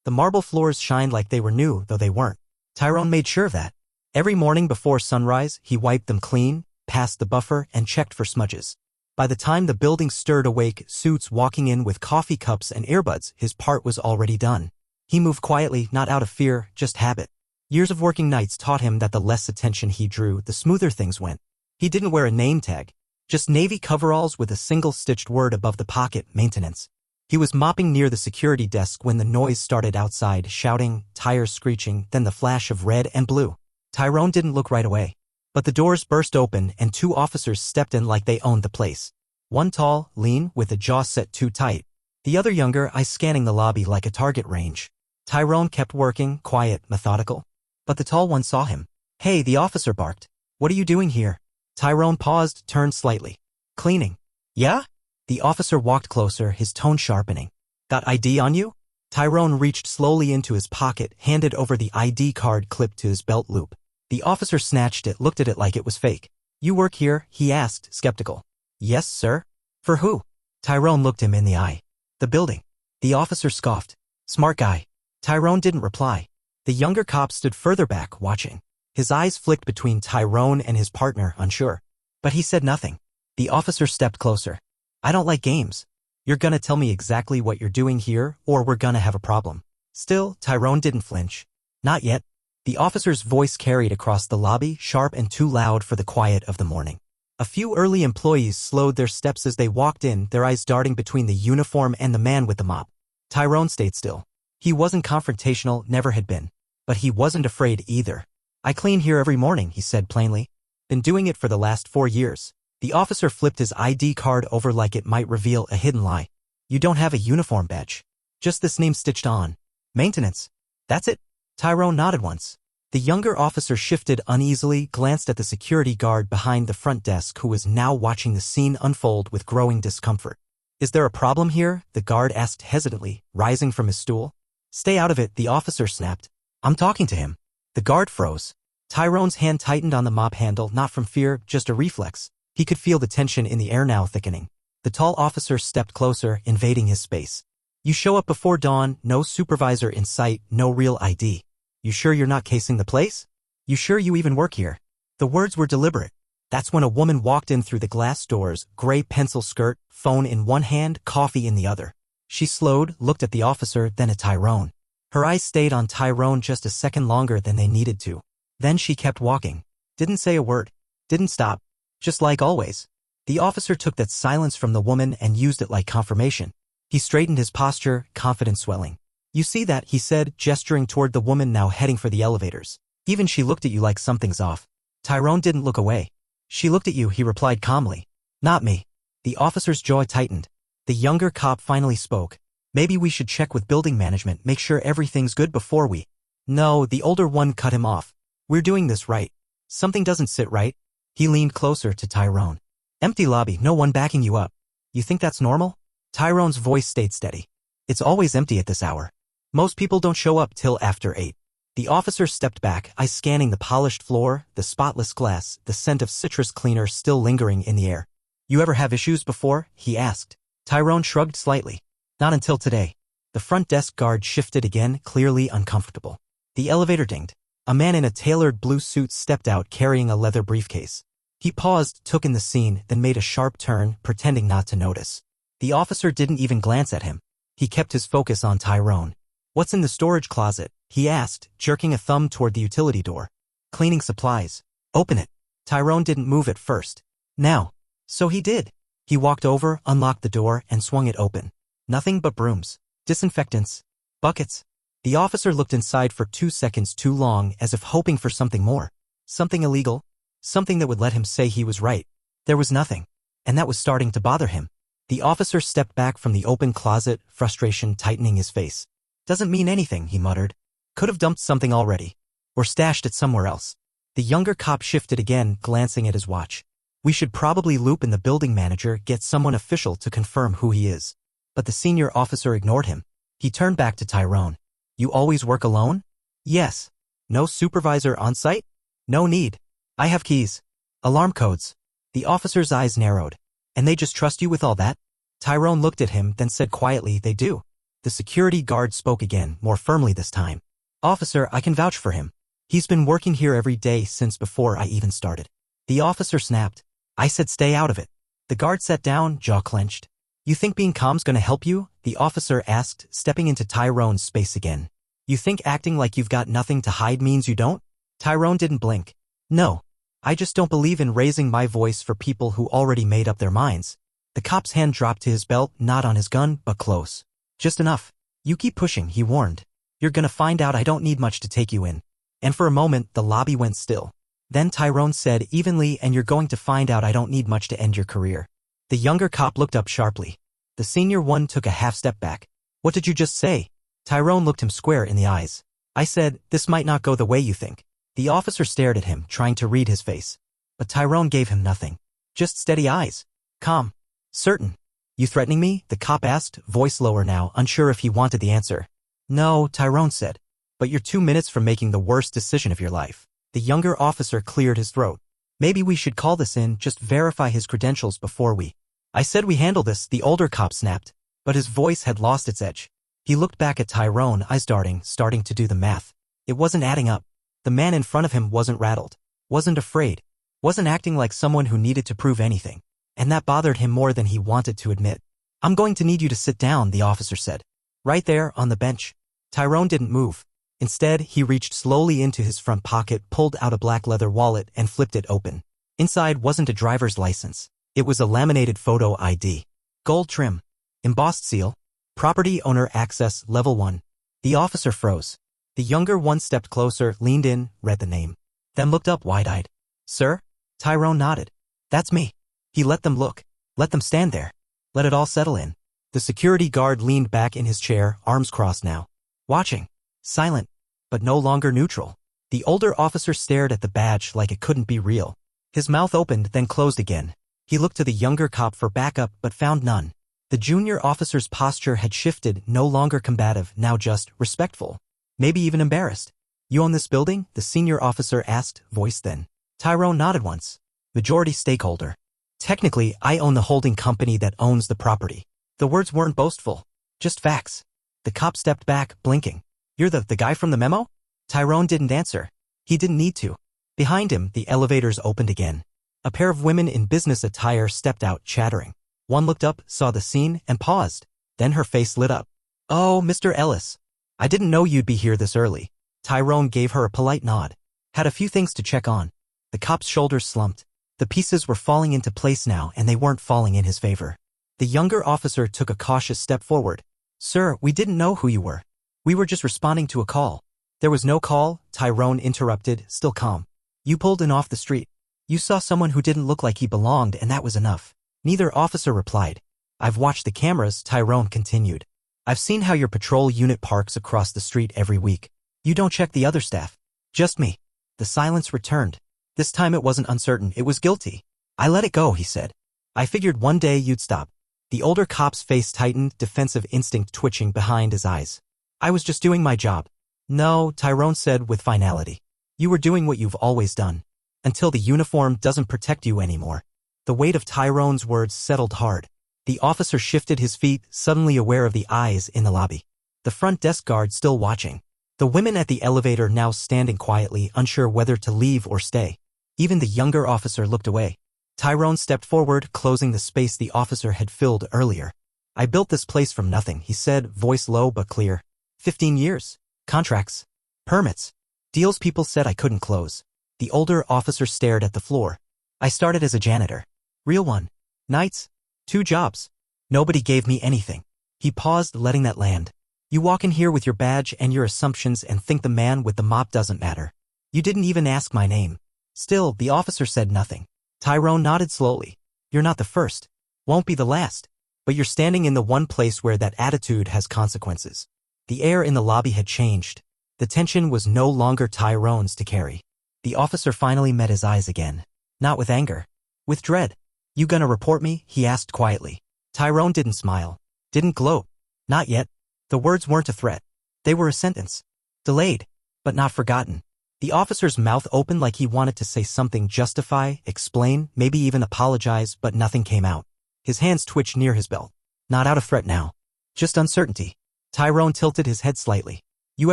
The marble floors shined like they were new, though they weren't. Tyrone made sure of that. Every morning before sunrise, he wiped them clean, passed the buffer, and checked for smudges. By the time the building stirred awake suits walking in with coffee cups and earbuds, his part was already done. He moved quietly, not out of fear, just habit. Years of working nights taught him that the less attention he drew, the smoother things went. He didn't wear a name tag, just navy coveralls with a single stitched word above the pocket, maintenance. He was mopping near the security desk when the noise started outside, shouting, tires screeching, then the flash of red and blue. Tyrone didn't look right away. But the doors burst open and 2 officers stepped in like they owned the place. One tall, lean, with a jaw set too tight. The other younger, eyes scanning the lobby like a target range. Tyrone kept working, quiet, methodical. But the tall one saw him. "Hey," the officer barked. "What are you doing here?" Tyrone paused, turned slightly. "Cleaning." "Yeah?" The officer walked closer, his tone sharpening. "Got ID on you?" Tyrone reached slowly into his pocket, handed over the ID card clipped to his belt loop. The officer snatched it, looked at it like it was fake. "You work here?" he asked, skeptical. "Yes, sir." "For who?" Tyrone looked him in the eye. "The building." The officer scoffed. "Smart guy." Tyrone didn't reply. The younger cop stood further back, watching. His eyes flicked between Tyrone and his partner, unsure. But he said nothing. The officer stepped closer. "I don't like games. You're gonna tell me exactly what you're doing here, or we're gonna have a problem." Still, Tyrone didn't flinch. "Not yet." The officer's voice carried across the lobby, sharp and too loud for the quiet of the morning. A few early employees slowed their steps as they walked in, their eyes darting between the uniform and the man with the mop. Tyrone stayed still. He wasn't confrontational, never had been. But he wasn't afraid either. "I clean here every morning," he said plainly. "Been doing it for the last 4 years. The officer flipped his ID card over like it might reveal a hidden lie. "You don't have a uniform badge. Just this name stitched on. Maintenance. That's it?" Tyrone nodded once. The younger officer shifted uneasily, glanced at the security guard behind the front desk who was now watching the scene unfold with growing discomfort. "Is there a problem here?" the guard asked hesitantly, rising from his stool. "Stay out of it," the officer snapped. "I'm talking to him." The guard froze. Tyrone's hand tightened on the mop handle, not from fear, just a reflex. He could feel the tension in the air now thickening. The tall officer stepped closer, invading his space. "You show up before dawn, no supervisor in sight, no real ID. You sure you're not casing the place? You sure you even work here?" The words were deliberate. That's when a woman walked in through the glass doors, gray pencil skirt, phone in one hand, coffee in the other. She slowed, looked at the officer, then at Tyrone. Her eyes stayed on Tyrone just a second longer than they needed to. Then she kept walking. Didn't say a word. Didn't stop. Just like always. The officer took that silence from the woman and used it like confirmation. He straightened his posture, confidence swelling. "You see that," he said, gesturing toward the woman now heading for the elevators. "Even she looked at you like something's off." Tyrone didn't look away. "She looked at you," he replied calmly. "Not me." The officer's jaw tightened. The younger cop finally spoke. "Maybe we should check with building management, make sure everything's good before we—" "No," the older one cut him off. "We're doing this right. Something doesn't sit right." He leaned closer to Tyrone. "Empty lobby, no one backing you up. You think that's normal?" Tyrone's voice stayed steady. "It's always empty at this hour. Most people don't show up till after 8. The officer stepped back, eyes scanning the polished floor, the spotless glass, the scent of citrus cleaner still lingering in the air. "You ever have issues before?" he asked. Tyrone shrugged slightly. "Not until today." The front desk guard shifted again, clearly uncomfortable. The elevator dinged. A man in a tailored blue suit stepped out carrying a leather briefcase. He paused, took in the scene, then made a sharp turn, pretending not to notice. The officer didn't even glance at him. He kept his focus on Tyrone. "What's in the storage closet?" he asked, jerking a thumb toward the utility door. "Cleaning supplies." "Open it." Tyrone didn't move at first. "Now." So he did. He walked over, unlocked the door, and swung it open. Nothing but brooms, disinfectants, buckets. The officer looked inside for 2 seconds too long, as if hoping for something more. Something illegal. Something that would let him say he was right. There was nothing. And that was starting to bother him. The officer stepped back from the open closet, frustration tightening his face. "Doesn't mean anything," he muttered. "Could have dumped something already. Or stashed it somewhere else." The younger cop shifted again, glancing at his watch. "We should probably loop in the building manager, get someone official to confirm who he is." But the senior officer ignored him. He turned back to Tyrone. "You always work alone?" "Yes." "No supervisor on site?" "No need. I have keys. Alarm codes." The officer's eyes narrowed. "And they just trust you with all that?" Tyrone looked at him, then said quietly, "They do. The security guard spoke again, more firmly this time. Officer, I can vouch for him. He's been working here every day since before I even started. The officer snapped. I said stay out of it. The guard sat down, jaw clenched. You think being calm's gonna help you? The officer asked, stepping into Tyrone's space again. You think acting like you've got nothing to hide means you don't? Tyrone didn't blink. No. I just don't believe in raising my voice for people who already made up their minds. The cop's hand dropped to his belt, not on his gun, but close. Just enough. You keep pushing, he warned. You're gonna find out I don't need much to take you in. And for a moment, the lobby went still. Then Tyrone said evenly, and you're going to find out I don't need much to end your career. The younger cop looked up sharply. The senior one took a half step back. What did you just say? Tyrone looked him square in the eyes. I said, this might not go the way you think. The officer stared at him, trying to read his face. But Tyrone gave him nothing. Just steady eyes. Calm. Certain. You threatening me? The cop asked, voice lower now, unsure if he wanted the answer. No, Tyrone said. But you're 2 minutes from making the worst decision of your life. The younger officer cleared his throat. Maybe we should call this in, just verify his credentials before we. I said we handle this, the older cop snapped. But his voice had lost its edge. He looked back at Tyrone, eyes darting, starting to do the math. It wasn't adding up. The man in front of him wasn't rattled. Wasn't afraid. Wasn't acting like someone who needed to prove anything. And that bothered him more than he wanted to admit. I'm going to need you to sit down, the officer said. Right there, on the bench. Tyrone didn't move. Instead, he reached slowly into his front pocket, pulled out a black leather wallet, and flipped it open. Inside wasn't a driver's license. It was a laminated photo ID. Gold trim. Embossed seal. Property owner access level 1. The officer froze. The younger one stepped closer, leaned in, read the name. Then looked up wide-eyed. Sir? Tyrone nodded. That's me. He let them look. Let them stand there. Let it all settle in. The security guard leaned back in his chair, arms crossed now. Watching. Silent. But no longer neutral. The older officer stared at the badge like it couldn't be real. His mouth opened, then closed again. He looked to the younger cop for backup, but found none. The junior officer's posture had shifted, no longer combative, now just respectful. Maybe even embarrassed. You own this building? The senior officer asked, voice thin. Tyrone nodded once. Majority stakeholder. Technically, I own the holding company that owns the property. The words weren't boastful. Just facts. The cop stepped back, blinking. You're the guy from the memo? Tyrone didn't answer. He didn't need to. Behind him, the elevators opened again. A pair of women in business attire stepped out, chattering. One looked up, saw the scene, and paused. Then her face lit up. Oh, Mr. Ellis. I didn't know you'd be here this early. Tyrone gave her a polite nod. Had a few things to check on. The cop's shoulders slumped. The pieces were falling into place now, and they weren't falling in his favor. The younger officer took a cautious step forward. Sir, we didn't know who you were. We were just responding to a call. There was no call, Tyrone interrupted, still calm. You pulled in off the street. You saw someone who didn't look like he belonged, and that was enough. Neither officer replied. I've watched the cameras, Tyrone continued. I've seen how your patrol unit parks across the street every week. You don't check the other staff. Just me. The silence returned. This time it wasn't uncertain, it was guilty. I let it go, he said. I figured one day you'd stop. The older cop's face tightened, defensive instinct twitching behind his eyes. I was just doing my job. No, Tyrone said with finality. You were doing what you've always done. Until the uniform doesn't protect you anymore. The weight of Tyrone's words settled hard. The officer shifted his feet, suddenly aware of the eyes in the lobby. The front desk guard still watching. The women at the elevator now standing quietly, unsure whether to leave or stay. Even the younger officer looked away. Tyrone stepped forward, closing the space the officer had filled earlier. I built this place from nothing, he said, voice low but clear. 15 years. Contracts. Permits. Deals people said I couldn't close. The older officer stared at the floor. I started as a janitor. Real one. Nights. 2 jobs. Nobody gave me anything. He paused, letting that land. You walk in here with your badge and your assumptions and think the man with the mop doesn't matter. You didn't even ask my name. Still, the officer said nothing. Tyrone nodded slowly. You're not the first. Won't be the last. But you're standing in the one place where that attitude has consequences. The air in the lobby had changed. The tension was no longer Tyrone's to carry. The officer finally met his eyes again. Not with anger. With dread. You gonna report me? He asked quietly. Tyrone didn't smile. Didn't gloat. Not yet. The words weren't a threat. They were a sentence. Delayed. But not forgotten. The officer's mouth opened like he wanted to say something, justify, explain, maybe even apologize, but nothing came out. His hands twitched near his belt. Not out of threat now. Just uncertainty. Tyrone tilted his head slightly. You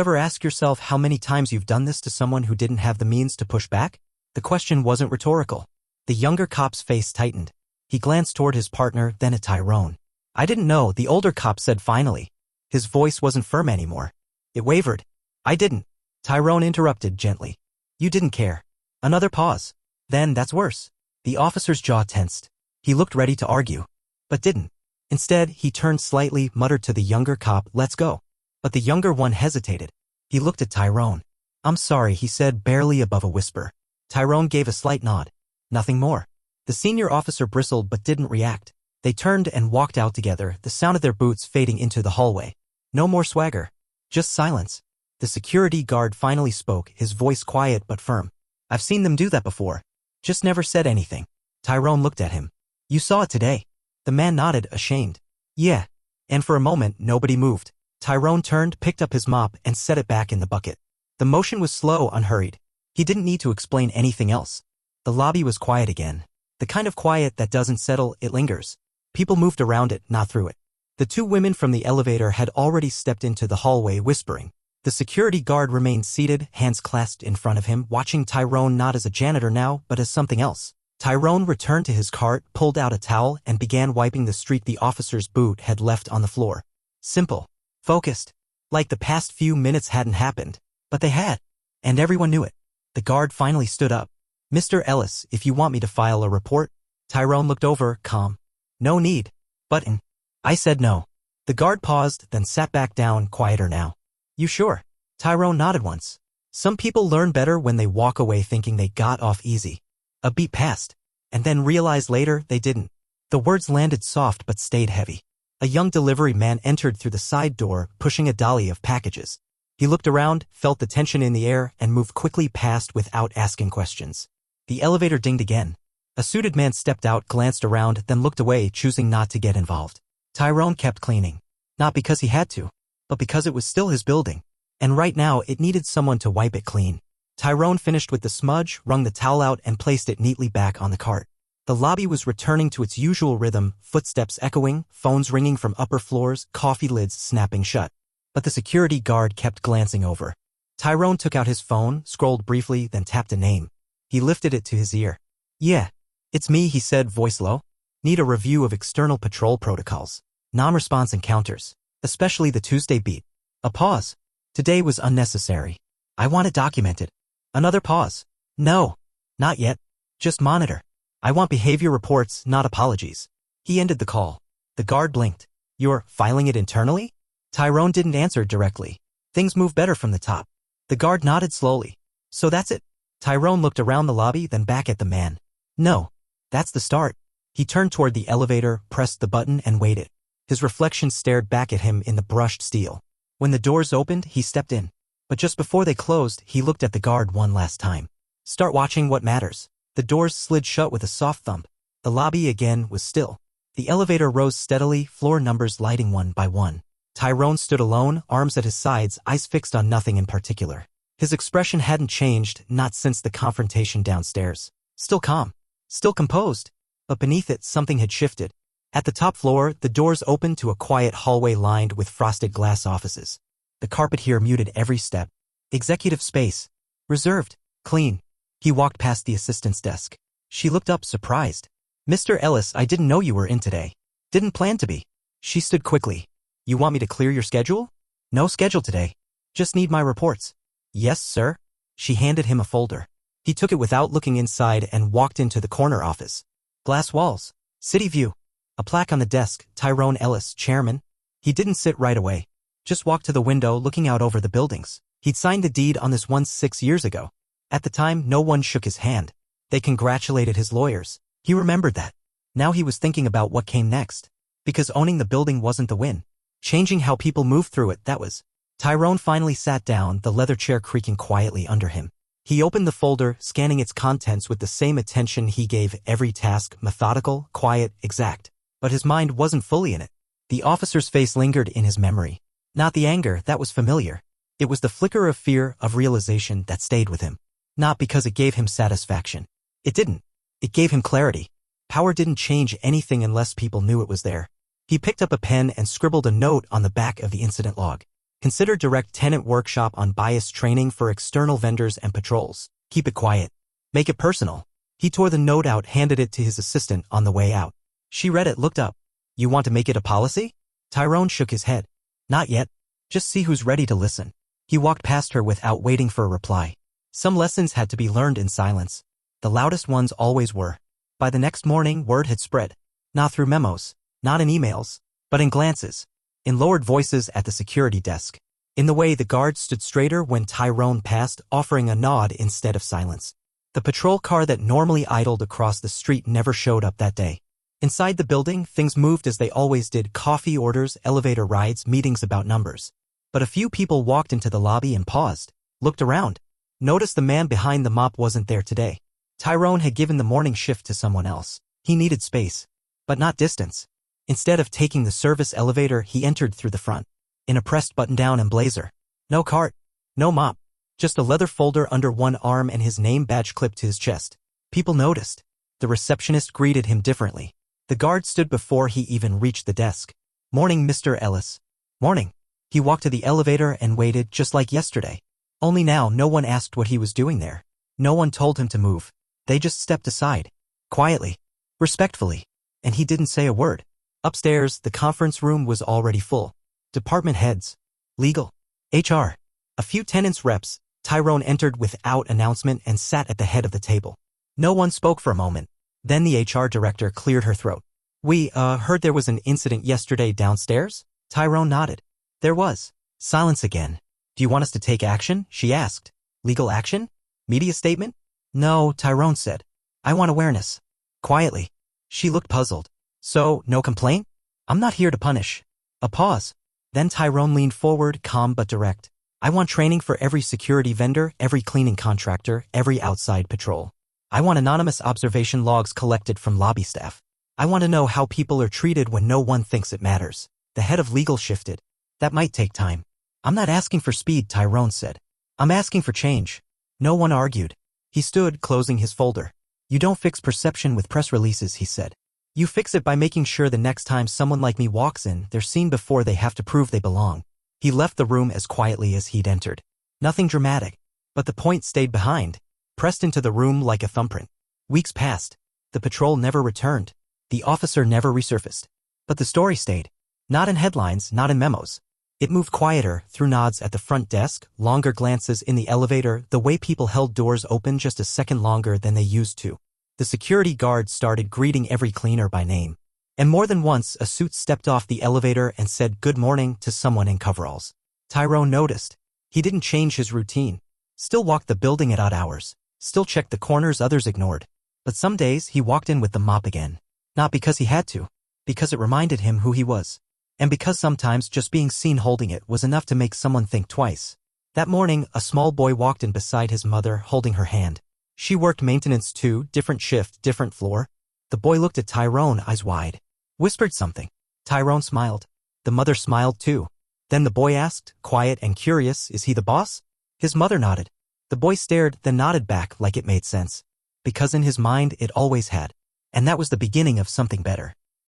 ever ask yourself how many times you've done this to someone who didn't have the means to push back? The question wasn't rhetorical. The younger cop's face tightened. He glanced toward his partner, then at Tyrone. I didn't know, the older cop said finally. His voice wasn't firm anymore. It wavered. I didn't. Tyrone interrupted gently. You didn't care. Another pause. Then that's worse. The officer's jaw tensed. He looked ready to argue, but didn't. Instead, he turned slightly, muttered to the younger cop, let's go. But the younger one hesitated. He looked at Tyrone. I'm sorry, he said barely above a whisper. Tyrone gave a slight nod. Nothing more. The senior officer bristled but didn't react. They turned and walked out together, the sound of their boots fading into the hallway. No more swagger. Just silence. The security guard finally spoke, his voice quiet but firm. I've seen them do that before. Just never said anything. Tyrone looked at him. You saw it today. The man nodded, ashamed. Yeah. And for a moment, nobody moved. Tyrone turned, picked up his mop, and set it back in the bucket. The motion was slow, unhurried. He didn't need to explain anything else. The lobby was quiet again. The kind of quiet that doesn't settle, it lingers. People moved around it, not through it. The two women from the elevator had already stepped into the hallway, whispering. The security guard remained seated, hands clasped in front of him, watching Tyrone not as a janitor now, but as something else. Tyrone returned to his cart, pulled out a towel, and began wiping the streak the officer's boot had left on the floor. Simple. Focused. Like the past few minutes hadn't happened. But they had. And everyone knew it. The guard finally stood up. Mr. Ellis, if you want me to file a report. Tyrone looked over, calm. No need. Button. I said no. The guard paused, then sat back down, quieter now. You sure? Tyrone nodded once. Some people learn better when they walk away thinking they got off easy. A beat passed. And then realized later they didn't. The words landed soft but stayed heavy. A young delivery man entered through the side door, pushing a dolly of packages. He looked around, felt the tension in the air, and moved quickly past without asking questions. The elevator dinged again. A suited man stepped out, glanced around, then looked away, choosing not to get involved. Tyrone kept cleaning. Not because he had to, but because it was still his building. And right now, it needed someone to wipe it clean. Tyrone finished with the smudge, wrung the towel out, and placed it neatly back on the cart. The lobby was returning to its usual rhythm, footsteps echoing, phones ringing from upper floors, coffee lids snapping shut. But the security guard kept glancing over. Tyrone took out his phone, scrolled briefly, then tapped a name. He lifted it to his ear. Yeah. It's me, he said, voice low. Need a review of external patrol protocols. Non-response encounters. Especially the Tuesday beat. A pause. Today was unnecessary. I want it documented. Another pause. No. Not yet. Just monitor. I want behavior reports, not apologies. He ended the call. The guard blinked. You're filing it internally? Tyrone didn't answer directly. Things move better from the top. The guard nodded slowly. So that's it. Tyrone looked around the lobby, then back at the man. No. That's the start. He turned toward the elevator, pressed the button, and waited. His reflection stared back at him in the brushed steel. When the doors opened, he stepped in. But just before they closed, he looked at the guard one last time. Start watching what matters. The doors slid shut with a soft thump. The lobby again was still. The elevator rose steadily, floor numbers lighting one by one. Tyrone stood alone, arms at his sides, eyes fixed on nothing in particular. His expression hadn't changed, not since the confrontation downstairs. Still calm. Still composed. But beneath it, something had shifted. At the top floor, the doors opened to a quiet hallway lined with frosted glass offices. The carpet here muted every step. Executive space. Reserved. Clean. He walked past the assistant's desk. She looked up, surprised. Mr. Ellis, I didn't know you were in today. Didn't plan to be. She stood quickly. You want me to clear your schedule? No schedule today. Just need my reports. Yes, sir. She handed him a folder. He took it without looking inside and walked into the corner office. Glass walls. City view. A plaque on the desk, Tyrone Ellis, chairman. He didn't sit right away. Just walked to the window, looking out over the buildings. He'd signed the deed on this once 6 years ago. At the time, no one shook his hand. They congratulated his lawyers. He remembered that. Now he was thinking about what came next. Because owning the building wasn't the win. Changing how people moved through it, that was. Tyrone finally sat down, the leather chair creaking quietly under him. He opened the folder, scanning its contents with the same attention he gave every task, methodical, quiet, exact. But his mind wasn't fully in it. The officer's face lingered in his memory. Not the anger, that was familiar. It was the flicker of fear, of realization that stayed with him. Not because it gave him satisfaction. It didn't. It gave him clarity. Power didn't change anything unless people knew it was there. He picked up a pen and scribbled a note on the back of the incident log. Consider direct tenant workshop on bias training for external vendors and patrols. Keep it quiet. Make it personal. He tore the note out, handed it to his assistant on the way out. She read it, looked up. You want to make it a policy? Tyrone shook his head. Not yet. Just see who's ready to listen. He walked past her without waiting for a reply. Some lessons had to be learned in silence. The loudest ones always were. By the next morning, word had spread. Not through memos, not in emails, but in glances. In lowered voices at the security desk. In the way the guards stood straighter when Tyrone passed, offering a nod instead of silence. The patrol car that normally idled across the street never showed up that day. Inside the building, things moved as they always did: coffee orders, elevator rides, meetings about numbers. But a few people walked into the lobby and paused, looked around. Noticed the man behind the mop wasn't there today. Tyrone had given the morning shift to someone else. He needed space, but not distance. Instead of taking the service elevator, he entered through the front. In a pressed button-down and blazer. No cart, no mop, just a leather folder under one arm and his name badge clipped to his chest. People noticed. The receptionist greeted him differently. The guard stood before he even reached the desk. Morning, Mr. Ellis. Morning. He walked to the elevator and waited just like yesterday. Only now no one asked what he was doing there. No one told him to move. They just stepped aside. Quietly. Respectfully. And he didn't say a word. Upstairs, the conference room was already full. Department heads. Legal. HR. A few tenants reps. Tyrone entered without announcement and sat at the head of the table. No one spoke for a moment. Then the HR director cleared her throat. We, heard there was an incident yesterday downstairs? Tyrone nodded. There was. Silence again. Do you want us to take action? She asked. Legal action? Media statement? No, Tyrone said. I want awareness. Quietly. She looked puzzled. So, no complaint? I'm not here to punish. A pause. Then Tyrone leaned forward, calm but direct. I want training for every security vendor, every cleaning contractor, every outside patrol. I want anonymous observation logs collected from lobby staff. I want to know how people are treated when no one thinks it matters. The head of legal shifted. That might take time. I'm not asking for speed, Tyrone said. I'm asking for change. No one argued. He stood, closing his folder. You don't fix perception with press releases, he said. You fix it by making sure the next time someone like me walks in, they're seen before they have to prove they belong. He left the room as quietly as he'd entered. Nothing dramatic. But the point stayed behind, pressed into the room like a thumbprint. Weeks passed. The patrol never returned. The officer never resurfaced. But the story stayed. Not in headlines, not in memos. It moved quieter, through nods at the front desk, longer glances in the elevator, the way people held doors open just a second longer than they used to. The security guards started greeting every cleaner by name. And more than once, a suit stepped off the elevator and said good morning to someone in coveralls. Tyrone noticed. He didn't change his routine. Still walked the building at odd hours. Still checked the corners others ignored. But some days he walked in with the mop again. Not because he had to. Because it reminded him who he was. And because sometimes just being seen holding it was enough to make someone think twice. That morning, a small boy walked in beside his mother, holding her hand. She worked maintenance too, different shift, different floor. The boy looked at Tyrone, eyes wide. Whispered something. Tyrone smiled. The mother smiled too. Then the boy asked, quiet and curious, is he the boss? His mother nodded. The boy stared, then nodded back like it made sense. Because in his mind it always had. And that was the beginning of something better.